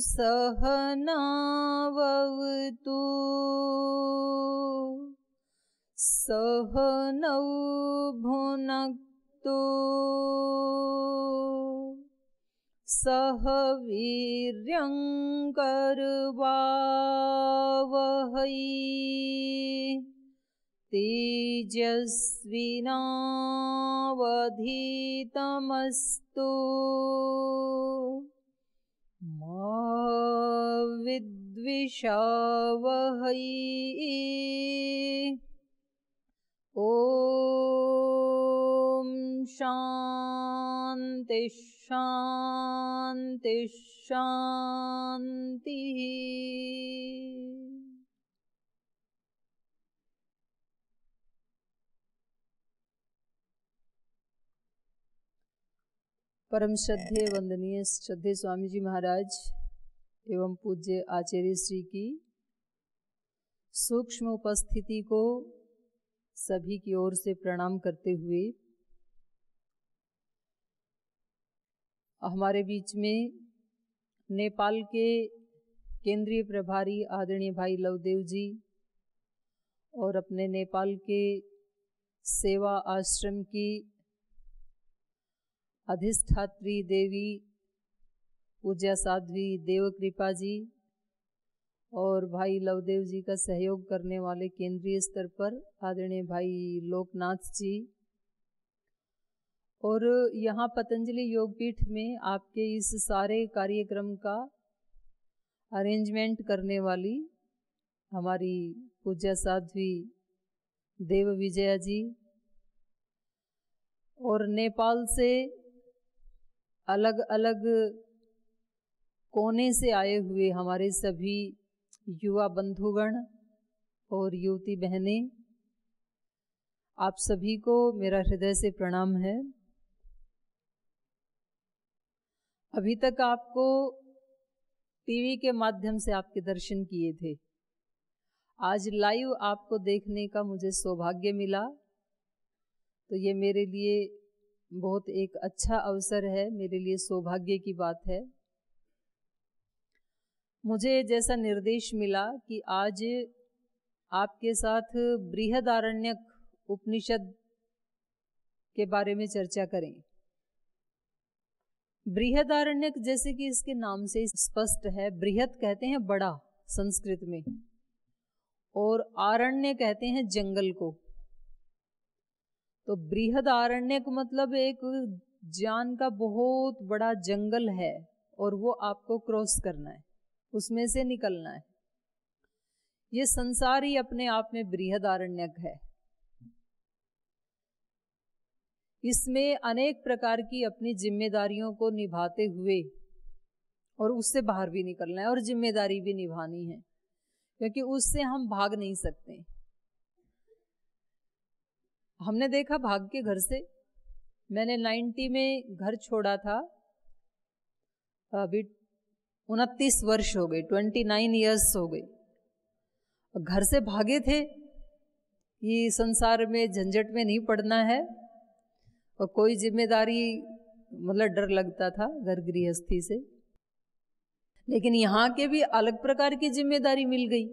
सहनावतु सहनौ भुनक्तु सह वीर्यं करवावहै तेजस्विनावधीतमस्तु मा विद्विषावहै। ॐ शान्ति शान्ति शान्तिः। परम श्रद्धेय वंदनीय श्रद्धेय स्वामी जी महाराज एवं पूज्य आचार्य श्री की सूक्ष्म उपस्थिति को सभी की ओर से प्रणाम करते हुए हमारे बीच में नेपाल के केंद्रीय प्रभारी आदरणीय भाई लवदेव जी और अपने नेपाल के सेवा आश्रम की अधिष्ठात्री देवी पूज्या साध्वी देवकृपा जी और भाई लवदेव जी का सहयोग करने वाले केंद्रीय स्तर पर आदरणीय भाई लोकनाथ जी और यहाँ पतंजलि योगपीठ में आपके इस सारे कार्यक्रम का अरेंजमेंट करने वाली हमारी पूज्या साध्वी देव विजया जी और नेपाल से अलग अलग कोने से आए हुए हमारे सभी युवा बंधुगण और युवती बहनें, आप सभी को मेरा हृदय से प्रणाम है। अभी तक आपको टीवी के माध्यम से आपके दर्शन किए थे, आज लाइव आपको देखने का मुझे सौभाग्य मिला, तो ये मेरे लिए बहुत एक अच्छा अवसर है, मेरे लिए सौभाग्य की बात है। मुझे जैसा निर्देश मिला कि आज आपके साथ बृहदारण्यक उपनिषद के बारे में चर्चा करें। बृहदारण्यक जैसे कि इसके नाम से स्पष्ट है, बृहत कहते हैं बड़ा संस्कृत में और आरण्य कहते हैं जंगल को। तो बृहदारण्यक मतलब एक ज्ञान का बहुत बड़ा जंगल है और वो आपको क्रॉस करना है, उसमें से निकलना है। ये संसार ही अपने आप में बृहदारण्यक है। इसमें अनेक प्रकार की अपनी जिम्मेदारियों को निभाते हुए और उससे बाहर भी निकलना है और जिम्मेदारी भी निभानी है, क्योंकि उससे हम भाग नहीं सकते। हमने देखा भाग के घर से, मैंने 90 में घर छोड़ा था, अभी 29 वर्ष हो गए, 29 इयर्स हो गए। घर से भागे थे, ये संसार में झंझट में नहीं पड़ना है और कोई जिम्मेदारी मतलब डर लगता था घर गृहस्थी से। लेकिन यहाँ के भी अलग प्रकार की जिम्मेदारी मिल गई,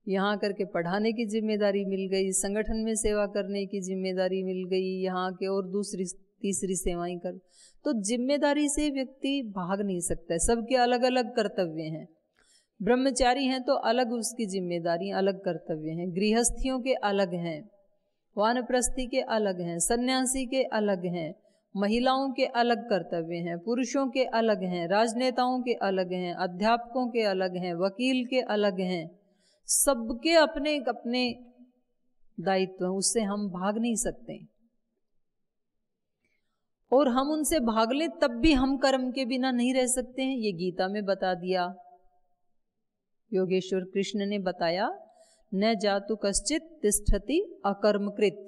यहाँ करके पढ़ाने की जिम्मेदारी मिल गई, संगठन में सेवा करने की जिम्मेदारी मिल गई, यहाँ के और दूसरी तीसरी सेवाएं कर। तो जिम्मेदारी से व्यक्ति भाग नहीं सकता है, सबके अलग अलग कर्तव्य हैं। ब्रह्मचारी हैं तो अलग उसकी जिम्मेदारी, अलग कर्तव्य हैं, गृहस्थियों के अलग हैं, वानप्रस्थी के अलग हैं, सन्यासी के अलग हैं, महिलाओं के अलग कर्तव्य हैं, पुरुषों के अलग हैं, राजनेताओं के अलग हैं, अध्यापकों के अलग हैं, वकील के अलग हैं, सबके अपने अपने दायित्व हैं, उससे हम भाग नहीं सकते। और हम उनसे भाग लें तब भी हम कर्म के बिना नहीं रह सकते हैं, ये गीता में बता दिया। योगेश्वर कृष्ण ने बताया, न जातु कश्चित तिष्ठति अकर्मकृत।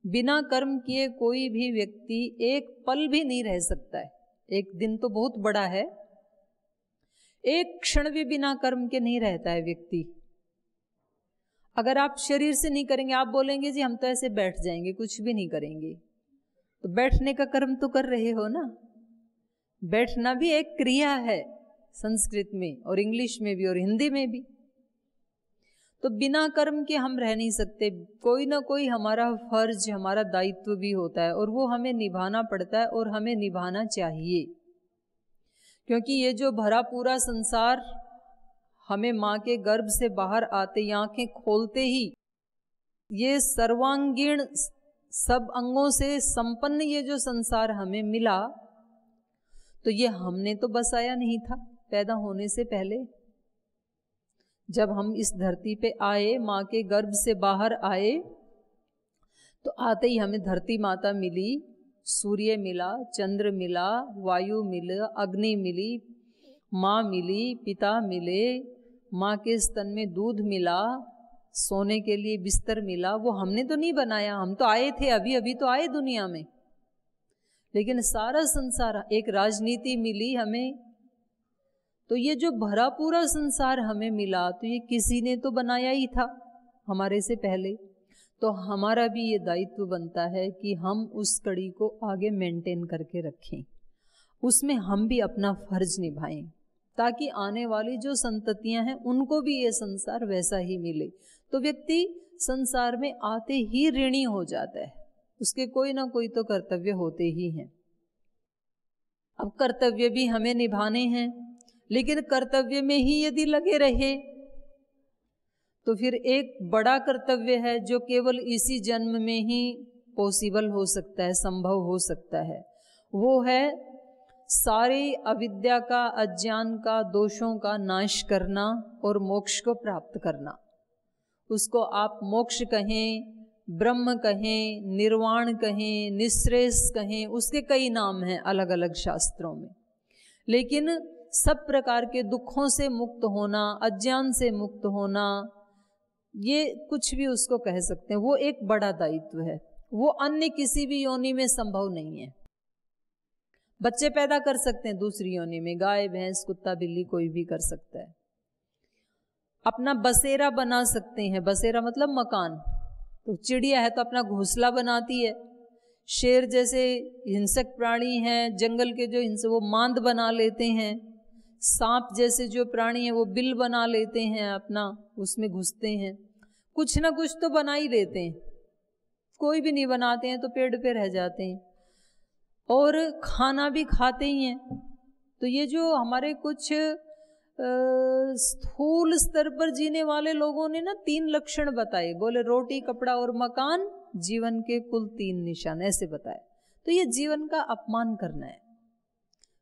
बिना कर्म किए कोई भी व्यक्ति एक पल भी नहीं रह सकता है। एक दिन तो बहुत बड़ा है, एक क्षण भी बिना कर्म के नहीं रहता है व्यक्ति। अगर आप शरीर से नहीं करेंगे, आप बोलेंगे जी हम तो ऐसे बैठ जाएंगे, कुछ भी नहीं करेंगे, तो बैठने का कर्म तो कर रहे हो ना। बैठना भी एक क्रिया है, संस्कृत में और इंग्लिश में भी और हिंदी में भी। तो बिना कर्म के हम रह नहीं सकते। कोई ना कोई हमारा फर्ज, हमारा दायित्व भी होता है और वो हमें निभाना पड़ता है और हमें निभाना चाहिए। क्योंकि ये जो भरा पूरा संसार हमें माँ के गर्भ से बाहर आते ही, आंखें खोलते ही, ये सर्वांगीण सब अंगों से संपन्न ये जो संसार हमें मिला, तो ये हमने तो बसाया नहीं था पैदा होने से पहले। जब हम इस धरती पे आए, माँ के गर्भ से बाहर आए, तो आते ही हमें धरती माता मिली, सूर्य मिला, चंद्र मिला, वायु मिला, अग्नि मिली, माँ मिली, पिता मिले, माँ के स्तन में दूध मिला, सोने के लिए बिस्तर मिला। वो हमने तो नहीं बनाया, हम तो आए थे, अभी अभी तो आए दुनिया में। लेकिन सारा संसार, एक राजनीति मिली हमें, तो ये जो भरा पूरा संसार हमें मिला, तो ये किसी ने तो बनाया ही था हमारे से पहले। तो हमारा भी ये दायित्व बनता है कि हम उस कड़ी को आगे मेंटेन करके रखें, उसमें हम भी अपना फर्ज निभाएं, ताकि आने वाली जो संततियां हैं उनको भी ये संसार वैसा ही मिले। तो व्यक्ति संसार में आते ही ऋणी हो जाता है, उसके कोई ना कोई तो कर्तव्य होते ही हैं। अब कर्तव्य भी हमें निभाने हैं, लेकिन कर्तव्य में ही यदि लगे रहे तो फिर एक बड़ा कर्तव्य है जो केवल इसी जन्म में ही पॉसिबल हो सकता है, संभव हो सकता है। वो है सारी अविद्या का, अज्ञान का, दोषों का नाश करना और मोक्ष को प्राप्त करना। उसको आप मोक्ष कहें, ब्रह्म कहें, निर्वाण कहें, निःश्रेयस कहें, उसके कई नाम हैं अलग अलग शास्त्रों में। लेकिन सब प्रकार के दुखों से मुक्त होना, अज्ञान से मुक्त होना, ये कुछ भी उसको कह सकते हैं। वो एक बड़ा दायित्व है, वो अन्य किसी भी योनि में संभव नहीं है। बच्चे पैदा कर सकते हैं दूसरी योनि में, गाय, भैंस, कुत्ता, बिल्ली, कोई भी कर सकता है। अपना बसेरा बना सकते हैं, बसेरा मतलब मकान। तो चिड़िया है तो अपना घोंसला बनाती है। शेर जैसे हिंसक प्राणी हैं, जंगल के जो हिंसक, वो मांद बना लेते हैं। सांप जैसे जो प्राणी हैं वो बिल बना लेते हैं, अपना उसमें घुसते हैं। कुछ ना कुछ तो बना ही लेते हैं। कोई भी नहीं बनाते हैं तो पेड़ पे रह जाते हैं और खाना भी खाते ही हैं। तो ये जो हमारे कुछ स्थूल स्तर पर जीने वाले लोगों ने ना 3 लक्षण बताए, बोले रोटी, कपड़ा और मकान जीवन के कुल 3 निशान, ऐसे बताए। तो ये जीवन का अपमान करना है।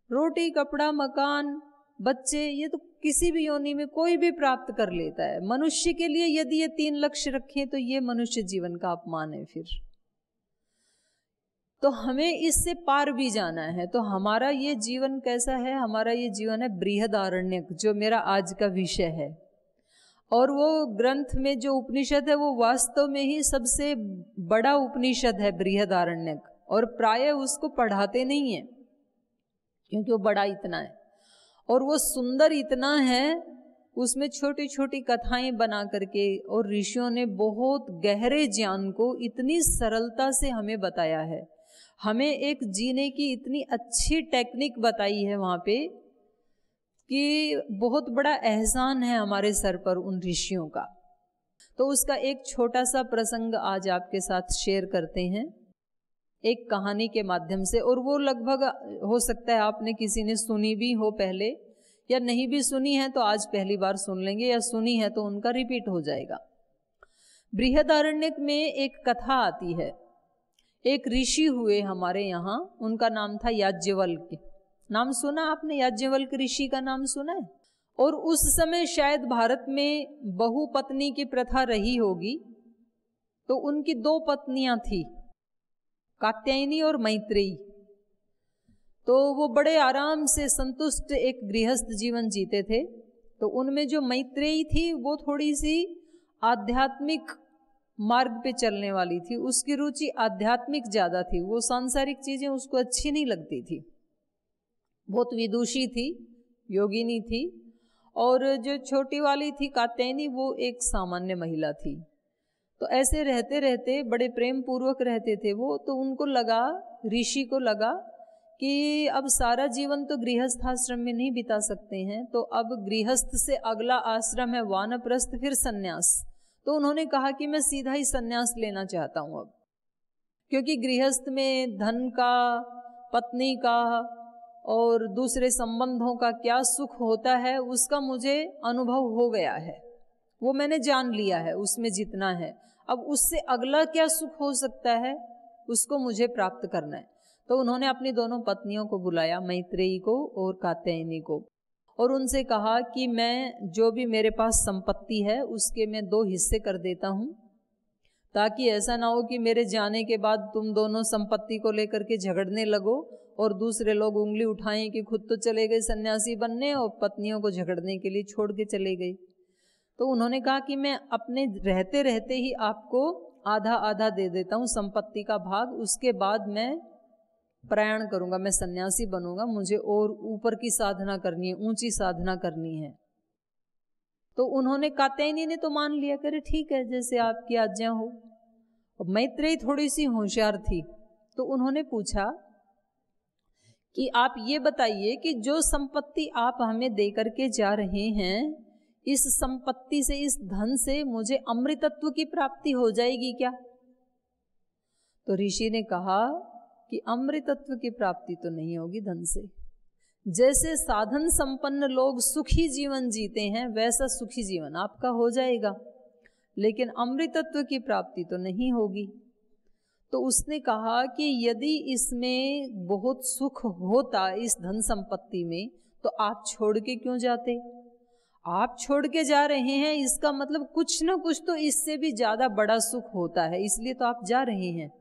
रोटी, कपड़ा, मकान, बच्चे, ये तो किसी भी योनि में कोई भी प्राप्त कर लेता है। मनुष्य के लिए यदि ये 3 लक्ष्य रखें तो ये मनुष्य जीवन का अपमान है। फिर तो हमें इससे पार भी जाना है। तो हमारा ये जीवन कैसा है? हमारा ये जीवन है बृहदारण्यक, जो मेरा आज का विषय है। और वो ग्रंथ में जो उपनिषद है वो वास्तव में ही सबसे बड़ा उपनिषद है बृहदारण्यक, और प्राय उसको पढ़ाते नहीं है क्योंकि वो बड़ा इतना है और वो सुंदर इतना है। उसमें छोटी छोटी कथाएं बना करके और ऋषियों ने बहुत गहरे ज्ञान को इतनी सरलता से हमें बताया है। हमें एक जीने की इतनी अच्छी टेक्निक बताई है वहाँ पे कि बहुत बड़ा एहसान है हमारे सर पर उन ऋषियों का। तो उसका एक छोटा सा प्रसंग आज आपके साथ शेयर करते हैं, एक कहानी के माध्यम से। और वो लगभग हो सकता है आपने किसी ने सुनी भी हो पहले, या नहीं भी सुनी है तो आज पहली बार सुन लेंगे, या सुनी है तो उनका रिपीट हो जाएगा। बृहदारण्यक में एक कथा आती है। एक ऋषि हुए हमारे यहाँ, उनका नाम था याज्ञवल्क्य। नाम सुना आपने? याज्ञवल्क ऋषि का नाम सुना है? और उस समय शायद भारत में बहुपत्नी की प्रथा रही होगी। तो उनकी 2 पत्नियां थी, कात्यायनी और मैत्रेयी। तो वो बड़े आराम से संतुष्ट एक गृहस्थ जीवन जीते थे। तो उनमें जो मैत्रेयी थी वो थोड़ी सी आध्यात्मिक मार्ग पे चलने वाली थी, उसकी रुचि आध्यात्मिक ज्यादा थी। वो सांसारिक चीजें उसको अच्छी नहीं लगती थी, बहुत विदुषी थी, योगिनी थी। और जो छोटी वाली थी कात्यायनी, वो एक सामान्य महिला थी। तो ऐसे रहते रहते बड़े प्रेम पूर्वक रहते थे वो। तो उनको लगा, ऋषि को लगा कि अब सारा जीवन तो गृहस्थ आश्रम में नहीं बिता सकते हैं, तो अब गृहस्थ से अगला आश्रम है वानप्रस्थ, फिर सन्यास। तो उन्होंने कहा कि मैं सीधा ही सन्यास लेना चाहता हूँ अब, क्योंकि गृहस्थ में धन का, पत्नी का और दूसरे संबंधों का क्या सुख होता है उसका मुझे अनुभव हो गया है, वो मैंने जान लिया है, उसमें जितना है। अब उससे अगला क्या सुख हो सकता है उसको मुझे प्राप्त करना है। तो उन्होंने अपनी दोनों पत्नियों को बुलाया, मैत्रेयी को और कात्यायनी को, और उनसे कहा कि मैं जो भी मेरे पास संपत्ति है उसके मैं 2 हिस्से कर देता हूँ, ताकि ऐसा ना हो कि मेरे जाने के बाद तुम दोनों संपत्ति को लेकर के झगड़ने लगो और दूसरे लोग उंगली उठाएं कि खुद तो चले गए सन्यासी बनने और पत्नियों को झगड़ने के लिए छोड़ के चले गए। तो उन्होंने कहा कि मैं अपने रहते रहते ही आपको आधा आधा दे देता हूँ संपत्ति का भाग, उसके बाद मैं प्रयाण करूँगा, मैं सन्यासी बनूंगा, मुझे और ऊपर की साधना करनी है, ऊंची साधना करनी है। तो उन्होंने, कात्यायनी ने तो मान लिया, करे ठीक है जैसे आपकी आज्ञा हो। और मैत्रेयी थोड़ी सी होशियार थी, तो उन्होंने पूछा कि आप ये बताइए कि जो संपत्ति आप हमें दे करके जा रहे हैं, इस संपत्ति से, इस धन से मुझे अमृतत्व की प्राप्ति हो जाएगी क्या? तो ऋषि ने कहा कि अमृतत्व की प्राप्ति तो नहीं होगी धन से। जैसे साधन संपन्न लोग सुखी जीवन जीते हैं वैसा सुखी जीवन आपका हो जाएगा, लेकिन अमृतत्व की प्राप्ति तो नहीं होगी। तो उसने कहा कि यदि इसमें बहुत सुख होता इस धन संपत्ति में, तो आप छोड़ के क्यों जाते? आप छोड़ के जा रहे हैं, इसका मतलब कुछ ना कुछ तो इससे भी ज्यादा बड़ा सुख होता है, इसलिए तो आप जा रहे हैं।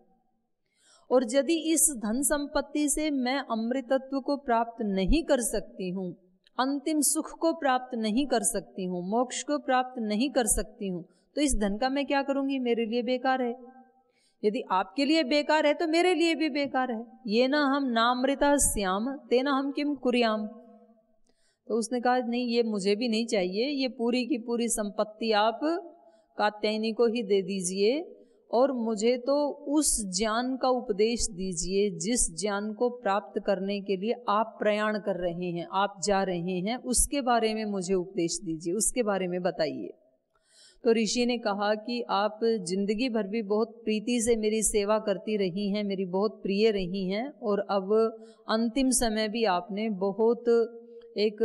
और यदि इस धन संपत्ति से मैं अमृतत्व को प्राप्त नहीं कर सकती हूँ, अंतिम सुख को प्राप्त नहीं कर सकती हूँ, मोक्ष को प्राप्त नहीं कर सकती हूँ, तो इस धन का मैं क्या करूँगी? मेरे लिए बेकार है। यदि आपके लिए बेकार है तो मेरे लिए भी बेकार है। ये ना हम नामृता श्याम तेना हम किम कुर्याम। तो उसने कहा नहीं, ये मुझे भी नहीं चाहिए, ये पूरी की पूरी संपत्ति आप कात्यायनी को ही दे दीजिए और मुझे तो उस ज्ञान का उपदेश दीजिए जिस ज्ञान को प्राप्त करने के लिए आप प्रयाण कर रहे हैं, आप जा रहे हैं, उसके बारे में मुझे उपदेश दीजिए, उसके बारे में बताइए। तो ऋषि ने कहा कि आप जिंदगी भर भी बहुत प्रीति से मेरी सेवा करती रही हैं, मेरी बहुत प्रिय रही हैं, और अब अंतिम समय भी आपने बहुत एक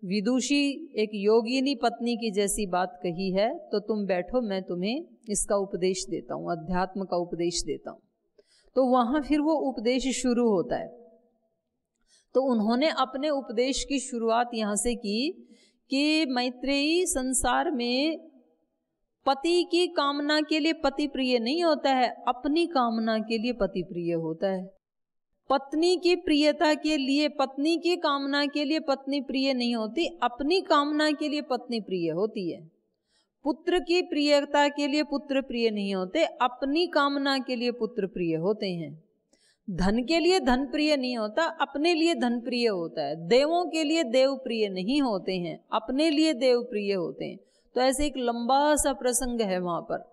विदुषी, एक योगिनी पत्नी की जैसी बात कही है, तो तुम बैठो, मैं तुम्हें इसका उपदेश देता हूँ, अध्यात्म का उपदेश देता हूँ। तो वहाँ फिर वो उपदेश शुरू होता है। तो उन्होंने अपने उपदेश की शुरुआत यहाँ से की कि मैत्रेयी, संसार में पति की कामना के लिए पति प्रिय नहीं होता है, अपनी कामना के लिए पति प्रिय होता है। पत्नी की प्रियता के लिए, पत्नी की कामना के लिए पत्नी प्रिय नहीं होती, अपनी कामना के लिए पत्नी प्रिय होती है। पुत्र की प्रियता के लिए पुत्र प्रिय नहीं होते, अपनी कामना के लिए पुत्र प्रिय होते हैं। धन के लिए धन प्रिय नहीं होता, अपने लिए धन प्रिय होता है। देवों के लिए देव प्रिय नहीं होते हैं, अपने लिए देव प्रिय होते हैं। तो ऐसे एक लंबा सा प्रसंग है वहां पर,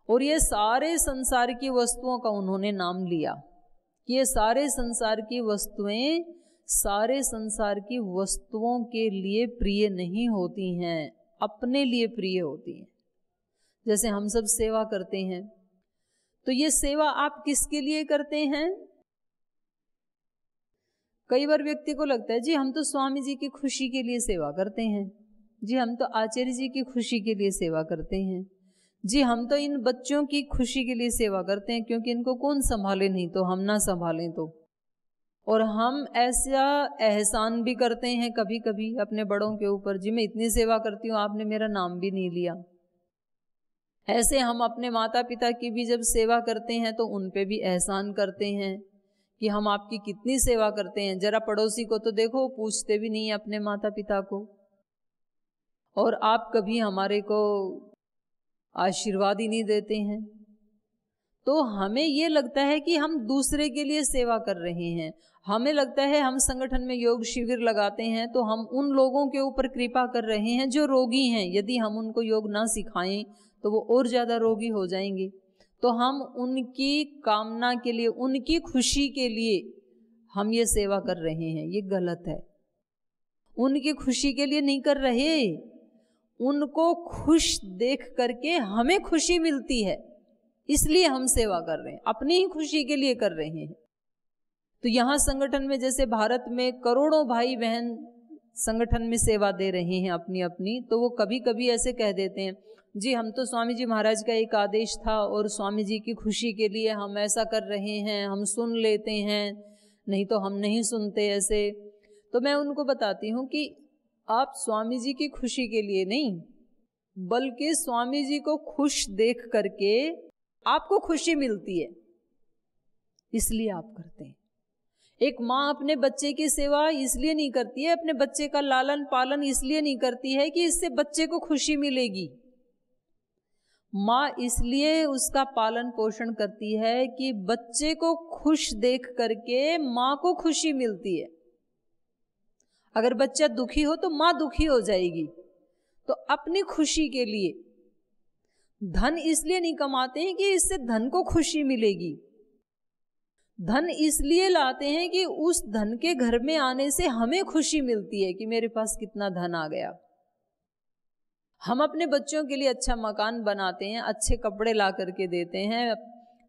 और ये सारे संसार की वस्तुओं का उन्होंने नाम लिया कि ये सारे संसार की वस्तुएं सारे संसार की वस्तुओं के लिए प्रिय नहीं होती हैं, अपने लिए प्रिय होती हैं। जैसे हम सब सेवा करते हैं, तो ये सेवा आप किसके लिए करते हैं? कई बार व्यक्ति को लगता है जी हम तो स्वामी जी की खुशी के लिए सेवा करते हैं, जी हम तो आचार्य जी की खुशी के लिए सेवा करते हैं, जी हम तो इन बच्चों की खुशी के लिए सेवा करते हैं, क्योंकि इनको कौन संभाले, नहीं तो हम ना संभालें तो। और हम ऐसा एहसान भी करते हैं कभी कभी अपने बड़ों के ऊपर, जी मैं इतनी सेवा करती हूँ, आपने मेरा नाम भी नहीं लिया। ऐसे हम अपने माता पिता की भी जब सेवा करते हैं तो उन पे भी एहसान करते हैं कि हम आपकी कितनी सेवा करते हैं। जरा पड़ोसी को तो देखो, पूछते भी नहीं अपने माता पिता को, और आप कभी हमारे को आशीर्वाद ही नहीं देते हैं। तो हमें ये लगता है कि हम दूसरे के लिए सेवा कर रहे हैं। हमें लगता है हम संगठन में योग शिविर लगाते हैं तो हम उन लोगों के ऊपर कृपा कर रहे हैं जो रोगी हैं। यदि हम उनको योग ना सिखाएं तो वो और ज़्यादा रोगी हो जाएंगे। तो हम उनकी कामना के लिए, उनकी खुशी के लिए हम ये सेवा कर रहे हैं, ये गलत है। उनकी खुशी के लिए नहीं कर रहे, उनको खुश देख करके हमें खुशी मिलती है, इसलिए हम सेवा कर रहे हैं, अपनी ही खुशी के लिए कर रहे हैं। तो यहाँ संगठन में, जैसे भारत में करोड़ों भाई बहन संगठन में सेवा दे रहे हैं अपनी अपनी, तो वो कभी कभी ऐसे कह देते हैं, जी हम तो स्वामी जी महाराज का एक आदेश था और स्वामी जी की खुशी के लिए हम ऐसा कर रहे हैं, हम सुन लेते हैं, नहीं तो हम नहीं सुनते ऐसे। तो मैं उनको बताती हूँ कि आप स्वामी जी की खुशी के लिए नहीं, बल्कि स्वामी जी को खुश देख करके आपको खुशी मिलती है, इसलिए आप करते हैं। एक माँ अपने बच्चे की सेवा इसलिए नहीं करती है, अपने बच्चे का लालन पालन इसलिए नहीं करती है कि इससे बच्चे को खुशी मिलेगी। माँ इसलिए उसका पालन पोषण करती है कि बच्चे को खुश देख करके माँ को खुशी मिलती है। अगर बच्चा दुखी हो तो माँ दुखी हो जाएगी। तो अपनी खुशी के लिए धन इसलिए नहीं कमाते हैं कि इससे धन को खुशी मिलेगी, धन इसलिए लाते हैं कि उस धन के घर में आने से हमें खुशी मिलती है कि मेरे पास कितना धन आ गया। हम अपने बच्चों के लिए अच्छा मकान बनाते हैं, अच्छे कपड़े ला करके देते हैं,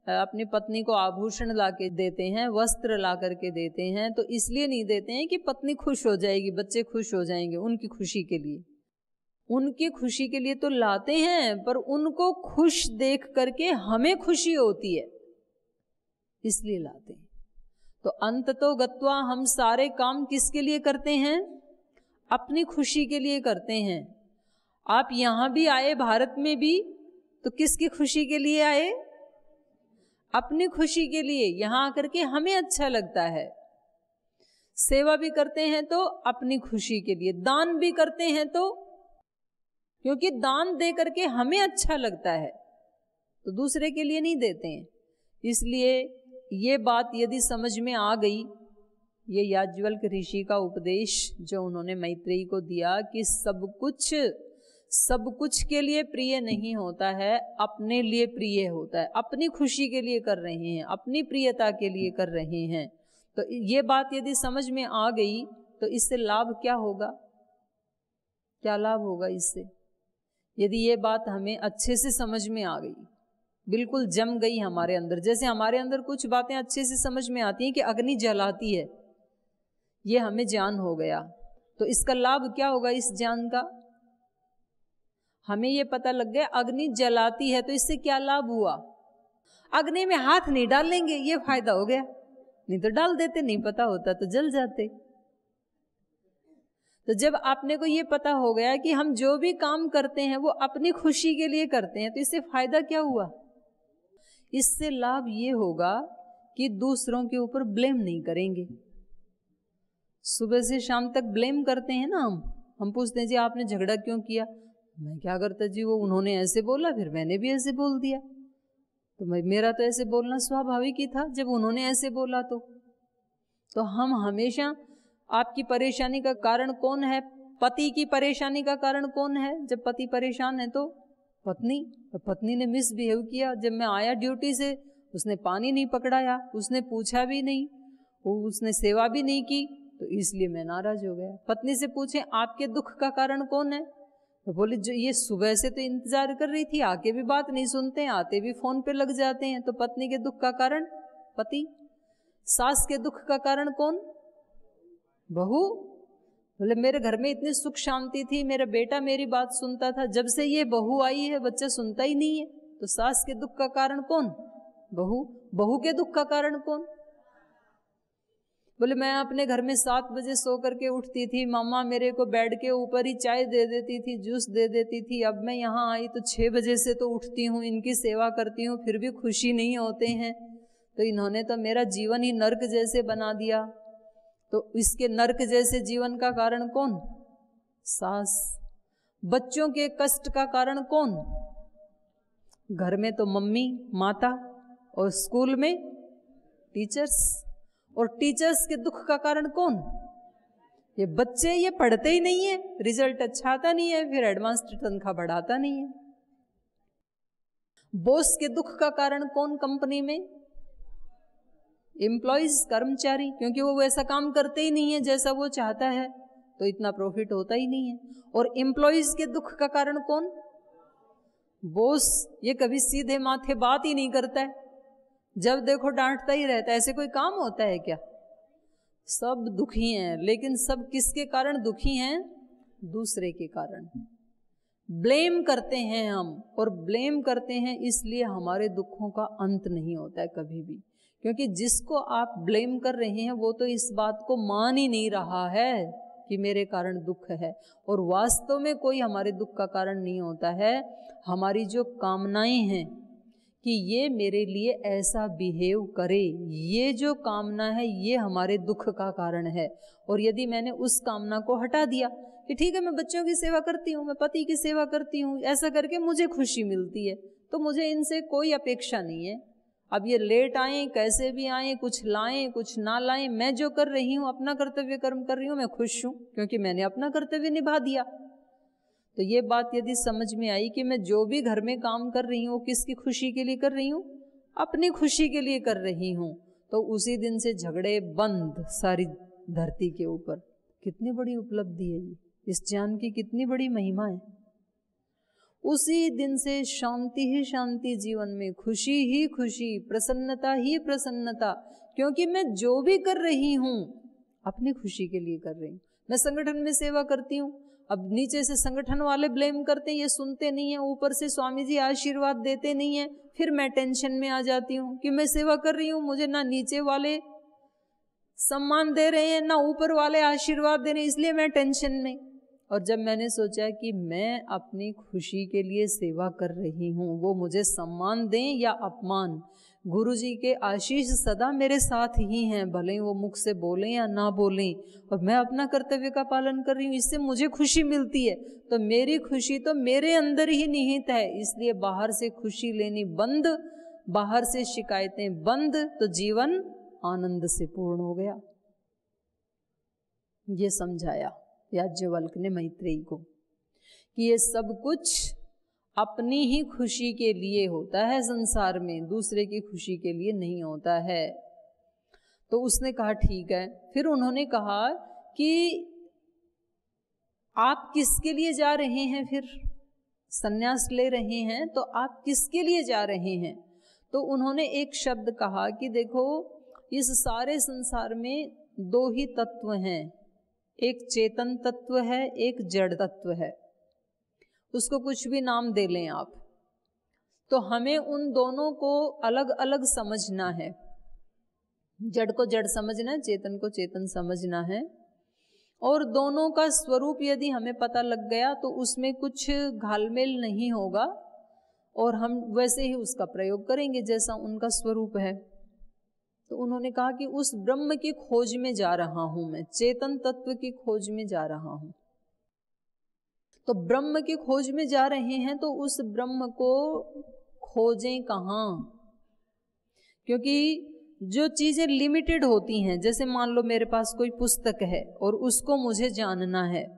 अपनी पत्नी को आभूषण ला के देते हैं, वस्त्र ला करके देते हैं, तो इसलिए नहीं देते हैं कि पत्नी खुश हो जाएगी, बच्चे खुश हो जाएंगे, उनकी खुशी के लिए। उनकी खुशी के लिए तो लाते हैं, पर उनको खुश देख करके हमें खुशी होती है, इसलिए लाते हैं। तो अंततो गत्वा हम सारे काम किसके लिए करते हैं? अपनी खुशी के लिए करते हैं। आप यहां भी आए, भारत में भी, तो किसकी खुशी के लिए आए? अपनी खुशी के लिए। यहां आकर के हमें अच्छा लगता है। सेवा भी करते हैं तो अपनी खुशी के लिए, दान भी करते हैं तो क्योंकि दान दे करके हमें अच्छा लगता है, तो दूसरे के लिए नहीं देते हैं। इसलिए ये बात यदि समझ में आ गई, ये याज्ञवल्क्य ऋषि का उपदेश जो उन्होंने मैत्रेयी को दिया कि सब कुछ के लिए प्रिय नहीं होता है, अपने लिए प्रिय होता है। अपनी खुशी के लिए कर रहे हैं, अपनी प्रियता के लिए कर रहे हैं। तो ये बात यदि समझ में आ गई तो इससे लाभ क्या होगा? क्या लाभ होगा इससे? यदि ये बात हमें अच्छे से समझ में आ गई, बिल्कुल जम गई हमारे अंदर, जैसे हमारे अंदर कुछ बातें अच्छे से समझ में आती हैं कि अग्नि जलाती है, ये हमें ज्ञान हो गया, तो इसका लाभ क्या होगा? इस ज्ञान का हमें ये पता लग गया अग्नि जलाती है, तो इससे क्या लाभ हुआ? अग्नि में हाथ नहीं डालेंगे, ये फायदा हो गया। नहीं तो डाल देते, नहीं पता होता तो जल जाते। तो जब आपने को ये पता हो गया कि हम जो भी काम करते हैं वो अपनी खुशी के लिए करते हैं, तो इससे फायदा क्या हुआ? इससे लाभ ये होगा कि दूसरों के ऊपर ब्लेम नहीं करेंगे। सुबह से शाम तक ब्लेम करते हैं ना, हम पूछते हैं जी आपने झगड़ा क्यों किया? मैं क्या करता जी, वो उन्होंने ऐसे बोला, फिर मैंने भी ऐसे बोल दिया, तो मेरा तो ऐसे बोलना स्वाभाविक ही था जब उन्होंने ऐसे बोला। तो हम हमेशा, आपकी परेशानी का कारण कौन है? पति की परेशानी का कारण कौन है? जब पति परेशान है तो पत्नी ने मिसबिहेव किया। जब मैं आया ड्यूटी से, उसने पानी नहीं पकड़ाया, उसने पूछा भी नहीं, उसने सेवा भी नहीं की, तो इसलिए मैं नाराज हो गया। पत्नी से पूछे आपके दुख का कारण कौन है? तो बोले जो ये सुबह से तो इंतजार कर रही थी, आके भी बात नहीं सुनते, आते भी फोन पे लग जाते हैं। तो पत्नी के दुख का कारण पति, सास के दुख का कारण कौन? बहू। बोले मेरे घर में इतनी सुख शांति थी, मेरा बेटा मेरी बात सुनता था, जब से ये बहू आई है बच्चा सुनता ही नहीं है। तो सास के दुख का कारण कौन? बहू। बहू के दुख का कारण कौन? बोले मैं अपने घर में 7 बजे सो करके उठती थी, मम्मा मेरे को बेड के ऊपर ही चाय दे देती थी, जूस दे देती थी। अब मैं यहाँ आई तो 6 बजे से तो उठती हूँ, इनकी सेवा करती हूँ, फिर भी खुशी नहीं होते हैं। तो इन्होंने तो मेरा जीवन ही नर्क जैसे बना दिया। तो इसके नर्क जैसे जीवन का कारण कौन? सास। बच्चों के कष्ट का कारण कौन? घर में तो मम्मी माता, और स्कूल में टीचर्स। और टीचर्स के दुख का कारण कौन? ये बच्चे, ये पढ़ते ही नहीं है, रिजल्ट अच्छा आता नहीं है, फिर एडवांस तनख्वाह बढ़ाता नहीं है। बॉस के दुख का कारण कौन कंपनी में? एम्प्लॉइज कर्मचारी, क्योंकि वो वैसा काम करते ही नहीं है जैसा वो चाहता है, तो इतना प्रॉफिट होता ही नहीं है। और एम्प्लॉइज के दुख का कारण कौन? बॉस। ये कभी सीधे माथे बात ही नहीं करता है, जब देखो डांटता ही रहता है। ऐसे कोई काम होता है क्या? सब दुखी हैं, लेकिन सब किसके कारण दुखी हैं? दूसरे के कारण। ब्लेम करते हैं हम, और ब्लेम करते हैं इसलिए हमारे दुखों का अंत नहीं होता है कभी भी। क्योंकि जिसको आप ब्लेम कर रहे हैं वो तो इस बात को मान ही नहीं रहा है कि मेरे कारण दुख है। और वास्तव में कोई हमारे दुख का कारण नहीं होता है। हमारी जो कामनाएं हैं कि ये मेरे लिए ऐसा बिहेव करे, ये जो कामना है ये हमारे दुख का कारण है। और यदि मैंने उस कामना को हटा दिया कि ठीक है मैं बच्चों की सेवा करती हूँ, मैं पति की सेवा करती हूँ, ऐसा करके मुझे खुशी मिलती है, तो मुझे इनसे कोई अपेक्षा नहीं है। अब ये लेट आए, कैसे भी आए, कुछ लाएं कुछ ना लाएं, मैं जो कर रही हूँ अपना कर्तव्य कर्म कर रही हूँ, मैं खुश हूँ क्योंकि मैंने अपना कर्तव्य निभा दिया। तो ये बात यदि समझ में आई कि मैं जो भी घर में काम कर रही हूँ किसकी खुशी के लिए कर रही हूँ? अपनी खुशी के लिए कर रही हूँ, तो उसी दिन से झगड़े बंद सारी धरती के ऊपर। कितनी बड़ी उपलब्धि है ये, इस ज्ञान की कितनी बड़ी महिमा है। उसी दिन से शांति ही शांति जीवन में, खुशी ही खुशी, प्रसन्नता ही प्रसन्नता, क्योंकि मैं जो भी कर रही हूँ अपनी खुशी के लिए कर रही हूँ। मैं संगठन में सेवा करती हूँ, अब नीचे से संगठन वाले ब्लेम करते हैं, ये सुनते नहीं है, ऊपर से स्वामी जी आशीर्वाद देते नहीं है, फिर मैं टेंशन में आ जाती हूँ कि मैं सेवा कर रही हूँ, मुझे ना नीचे वाले सम्मान दे रहे हैं ना ऊपर वाले आशीर्वाद दे रहे हैं, इसलिए मैं टेंशन में। और जब मैंने सोचा कि मैं अपनी खुशी के लिए सेवा कर रही हूँ, वो मुझे सम्मान दें या अपमान, गुरु जी के आशीष सदा मेरे साथ ही हैं, भले ही वो मुख से बोलें या ना बोलें, और मैं अपना कर्तव्य का पालन कर रही हूँ, इससे मुझे खुशी मिलती है। तो मेरी खुशी तो मेरे अंदर ही निहित है, इसलिए बाहर से खुशी लेनी बंद, बाहर से शिकायतें बंद, तो जीवन आनंद से पूर्ण हो गया। ये समझाया याज्ञवल्क्य ने मैत्रेयी को कि ये सब कुछ अपनी ही खुशी के लिए होता है संसार में, दूसरे की खुशी के लिए नहीं होता है। तो उसने कहा ठीक है। फिर उन्होंने कहा कि आप किसके लिए जा रहे हैं, फिर संन्यास ले रहे हैं तो आप किसके लिए जा रहे हैं? तो उन्होंने एक शब्द कहा कि देखो इस सारे संसार में दो ही तत्व हैं, एक चेतन तत्व है, एक जड़ तत्व है, उसको कुछ भी नाम दे लें आप, तो हमें उन दोनों को अलग अलग समझना है। जड़ को जड़ समझना है, चेतन को चेतन समझना है, और दोनों का स्वरूप यदि हमें पता लग गया तो उसमें कुछ घालमेल नहीं होगा, और हम वैसे ही उसका प्रयोग करेंगे जैसा उनका स्वरूप है। तो उन्होंने कहा कि उस ब्रह्म की खोज में जा रहा हूं मैं, चेतन तत्व की खोज में जा रहा हूं। तो ब्रह्म की खोज में जा रहे हैं तो उस ब्रह्म को खोजें कहाँ? क्योंकि जो चीजें लिमिटेड होती हैं, जैसे मान लो मेरे पास कोई पुस्तक है और उसको मुझे जानना है,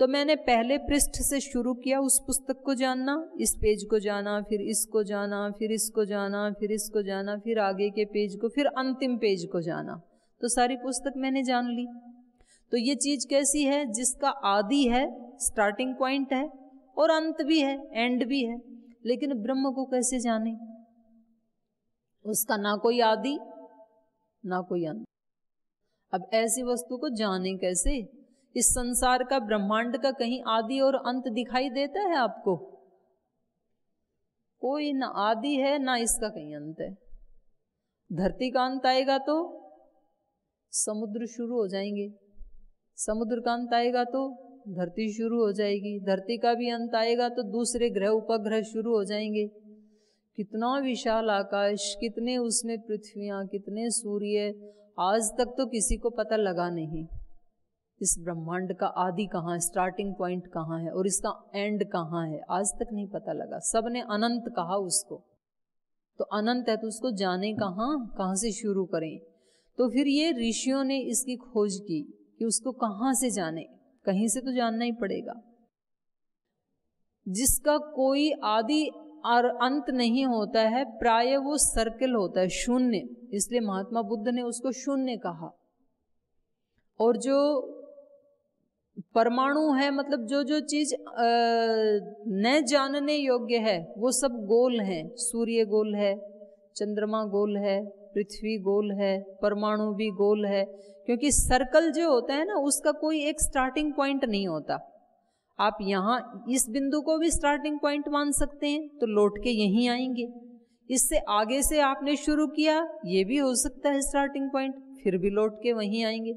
तो मैंने पहले पृष्ठ से शुरू किया उस पुस्तक को जानना, इस पेज को जाना, फिर इसको जाना, फिर इसको जाना, फिर इसको जाना, फिर आगे के पेज को, फिर अंतिम पेज को जाना, तो सारी पुस्तक मैंने जान ली। तो ये चीज कैसी है? जिसका आदि है, स्टार्टिंग पॉइंट है, और अंत भी है, एंड भी है। लेकिन ब्रह्म को कैसे जाने? उसका ना कोई आदि ना कोई अंत। अब ऐसी वस्तु को जाने कैसे? इस संसार का, ब्रह्मांड का कहीं आदि और अंत दिखाई देता है आपको? कोई ना आदि है ना इसका कहीं अंत है। धरती का अंत आएगा तो समुद्र शुरू हो जाएंगे, समुद्र का अंत आएगा तो धरती शुरू हो जाएगी, धरती का भी अंत आएगा तो दूसरे ग्रह उपग्रह शुरू हो जाएंगे। कितना विशाल आकाश, कितने उसमें पृथ्वियां, कितने सूर्य, आज तक तो किसी को पता लगा नहीं इस ब्रह्मांड का आदि कहाँ है, स्टार्टिंग पॉइंट कहाँ है और इसका एंड कहाँ है, आज तक नहीं पता लगा। सबने अनंत कहा उसको। तो अनंत है तो उसको जाने कहाँ, कहाँ से शुरू करें? तो फिर ये ऋषियों ने इसकी खोज की कि उसको कहाँ से जाने, कहीं से तो जानना ही पड़ेगा। जिसका कोई आदि और अंत नहीं होता है, प्राय वो सर्कल होता है, शून्य, इसलिए महात्मा बुद्ध ने उसको शून्य कहा। और जो परमाणु है, मतलब जो जो चीज न जानने योग्य है वो सब गोल हैं। सूर्य गोल है, चंद्रमा गोल है, पृथ्वी गोल है, परमाणु भी गोल है, क्योंकि सर्कल जो होता है ना उसका कोई एक स्टार्टिंग पॉइंट नहीं होता। आप यहाँ इस बिंदु को भी स्टार्टिंग पॉइंट मान सकते हैं, तो लौट के यहीं आएंगे। इससे आगे से आपने शुरू किया, ये भी हो सकता है स्टार्टिंग पॉइंट, फिर भी लौट के वहीं आएंगे।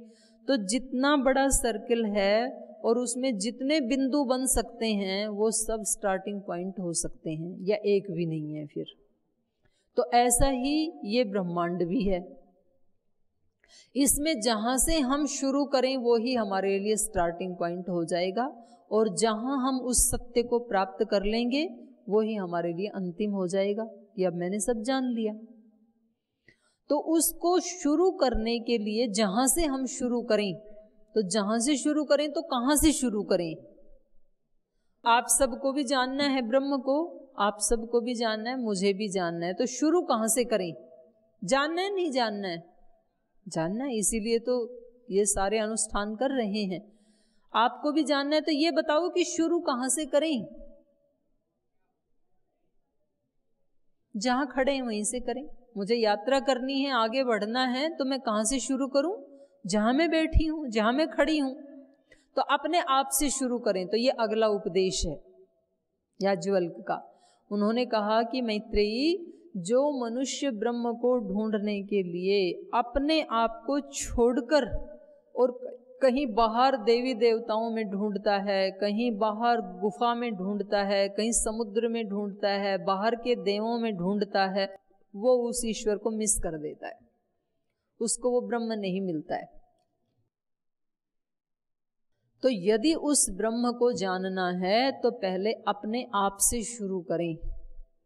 तो जितना बड़ा सर्कल है और उसमें जितने बिंदु बन सकते हैं वो सब स्टार्टिंग पॉइंट हो सकते हैं, या एक भी नहीं है फिर। तो ऐसा ही ये ब्रह्मांड भी है, इसमें जहां से हम शुरू करें वो ही हमारे लिए स्टार्टिंग पॉइंट हो जाएगा, और जहां हम उस सत्य को प्राप्त कर लेंगे वो ही हमारे लिए अंतिम हो जाएगा। ये अब मैंने सब जान लिया। तो उसको शुरू करने के लिए जहां से हम शुरू करें, तो जहां से शुरू करें तो कहां से शुरू करें? आप सबको भी जानना है ब्रह्म को, आप सबको भी जानना है, मुझे भी जानना है, तो शुरू कहां से करें? जानना है नहीं जानना है? जानना है, इसीलिए तो ये सारे अनुष्ठान कर रहे हैं। आपको भी जानना है, तो ये बताओ कि शुरू कहां से करें? जहां खड़े हैं वहीं से करें। मुझे यात्रा करनी है, आगे बढ़ना है, तो मैं कहां से शुरू करूं? जहां मैं बैठी हूं, जहां मैं खड़ी हूं। तो अपने आप से शुरू करें। तो ये अगला उपदेश है याज्ञवल्क्य का। उन्होंने कहा कि मैत्रेयी, जो मनुष्य ब्रह्म को ढूंढने के लिए अपने आप को छोड़कर और कहीं बाहर देवी देवताओं में ढूंढता है, कहीं बाहर गुफा में ढूंढता है, कहीं समुद्र में ढूंढता है, बाहर के देवों में ढूंढता है, वो उस ईश्वर को मिस कर देता है, उसको वो ब्रह्म नहीं मिलता है। तो यदि उस ब्रह्म को जानना है तो पहले अपने आप से शुरू करें।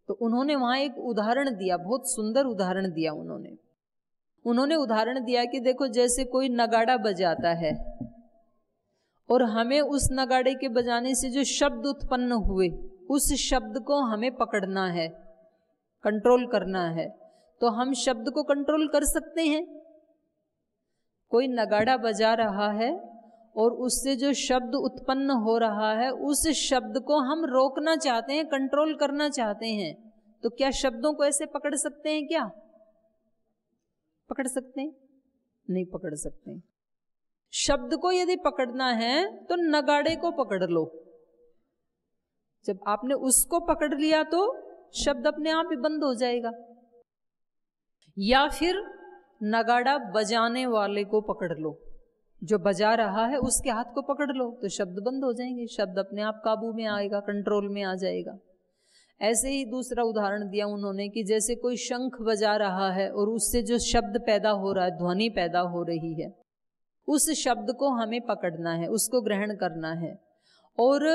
तो उन्होंने वहां एक उदाहरण दिया, बहुत सुंदर उदाहरण दिया उन्होंने उदाहरण दिया कि देखो, जैसे कोई नगाड़ा बजाता है और हमें उस नगाड़े के बजाने से जो शब्द उत्पन्न हुए उस शब्द को हमें पकड़ना है, कंट्रोल करना है। तो हम शब्द को कंट्रोल कर सकते हैं। कोई नगाड़ा बजा रहा है और उससे जो शब्द उत्पन्न हो रहा है उस शब्द को हम रोकना चाहते हैं, कंट्रोल करना चाहते हैं, तो क्या शब्दों को ऐसे पकड़ सकते हैं? क्या पकड़ सकते हैं? नहीं पकड़ सकते। शब्द को यदि पकड़ना है तो नगाड़े को पकड़ लो। जब आपने उसको पकड़ लिया तो शब्द अपने आप ही बंद हो जाएगा। या फिर नगाड़ा बजाने वाले को पकड़ लो, जो बजा रहा है उसके हाथ को पकड़ लो, तो शब्द बंद हो जाएंगे, शब्द अपने आप काबू में आएगा, कंट्रोल में आ जाएगा। ऐसे ही दूसरा उदाहरण दिया उन्होंने कि जैसे कोई शंख बजा रहा है और उससे जो शब्द पैदा हो रहा है, ध्वनि पैदा हो रही है, उस शब्द को हमें पकड़ना है, उसको ग्रहण करना है। और